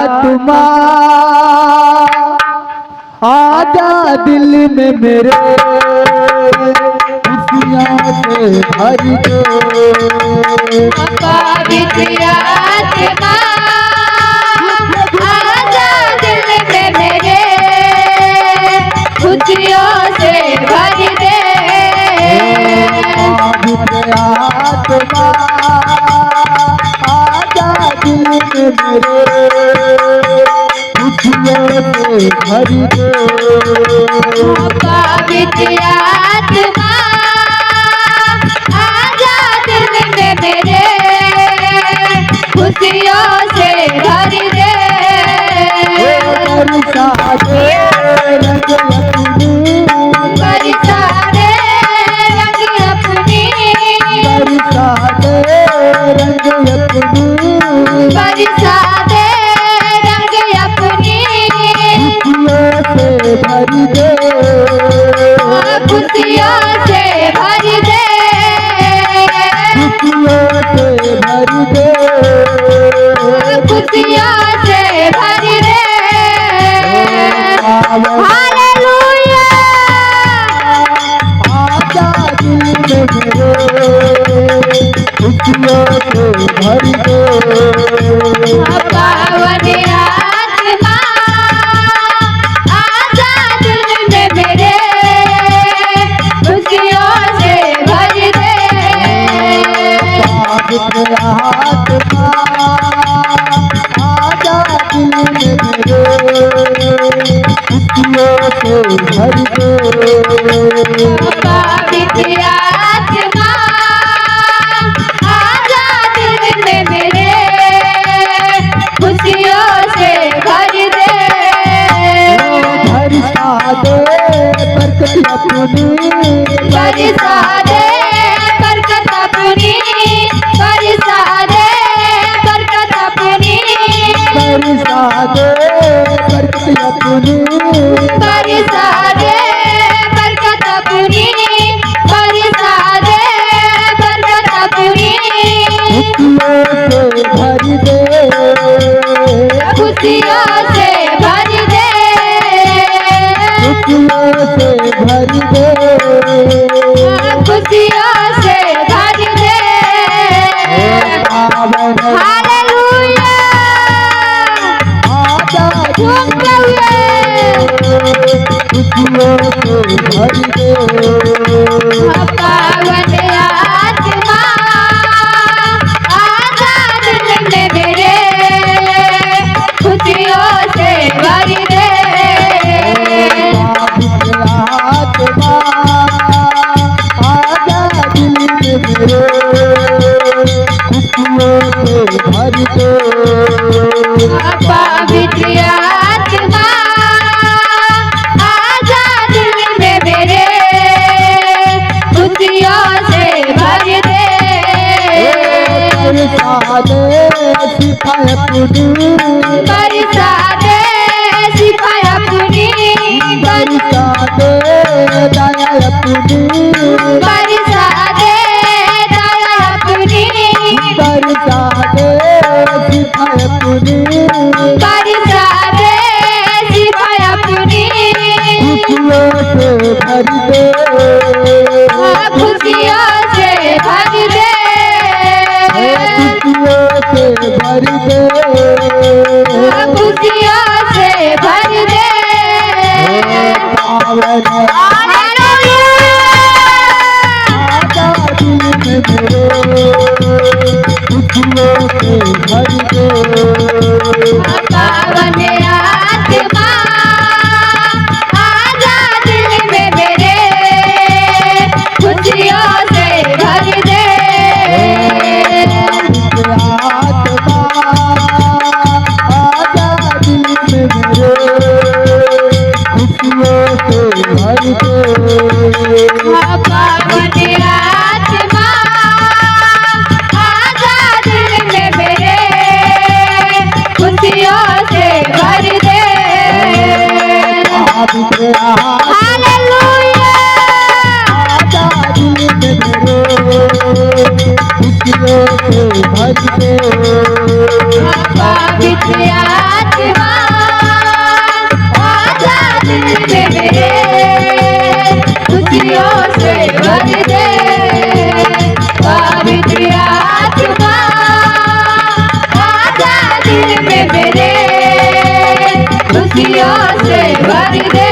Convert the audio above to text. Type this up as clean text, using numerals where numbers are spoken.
आत्मा आजा दिल में मेरे खुशियों से भर दे। पवित्र आत्मा आजा दिल में मेरे खुशियों से भर दे। पवित्र आत्मा आजा दिल में मेरे खुशियों से भर दे। पवित्र आत्मा आजा दिल में मेरे खुशियों से भर दे। बरसा दे रंग अपनी, बरसा दे रंग अपनी, बरसा दे रंग अपनी, बरसा दे रंग अपनी खुशियों से भर दे। खुशियों से भर दे, खुशियों से भर दे, खुशियों से भर दे। हालेलुया। आजा दिल में मेरे खुशियों से भर दे। पावन आत्मा आजा दिल में मेरे खुशियों से भर दे। पवित्र आत्मा आजा दिल में मेरे खुशियों से भर दे। पवित्र आत्मा आजा दिल में मेरे खुशियों से भर दे। बरसा दे बरकत अपनी, बरसा दे बरकत अपनी, बरसा दे बरकत अपनी, बरसा दे बरकत अपनी, बरसा दे बरकत अपनी, बरसा दे बरकत अपनी खुशियों से भर दे। खुशियों से भर दे, खुशियों से भर दे, खुशियों से भर दे। हालेलुया। आजा झूम के हुए खुशियों से भर दे। पावन आत्मा आजा दिल में मेरे खुशियों से भर दे। पवित्र आत्मा आजा दिल में मेरे खुशियों से भर दे। पवित्र आत्मा आजा दिल में मेरे खुशियों से भर दे। बरसा दे सिखाए अपनी, बरसा दे सिखाए अपनी, बरसा दे दया अपनी, बरसा दे दया अपनी, बरसा दे सिखाए अपनी, बरसा दे सिखाए अपनी खुशियों से भर दे। खुशियों से भर दे। खुशियों से भर दे, खुशियों से भर दे। पावन हालेलुया। आजा दिल में मेरे खुशियों से भर दे। पावन आत्मा आजा दिल में मेरे खुशियों से भर दे। पवित्र आत्मा आजा दिल में मेरे खुशियों से भर दे। पावन आत्मा आजा दिल में मेरे खुशियों से भर दे। पवित्र हालेलुया। आजा दिल में मेरे खुशियों से भर दे। पवित्र आत्मा भर दे पवित्र आत्मा आजा दिल में मेरे खुशियों से भर दे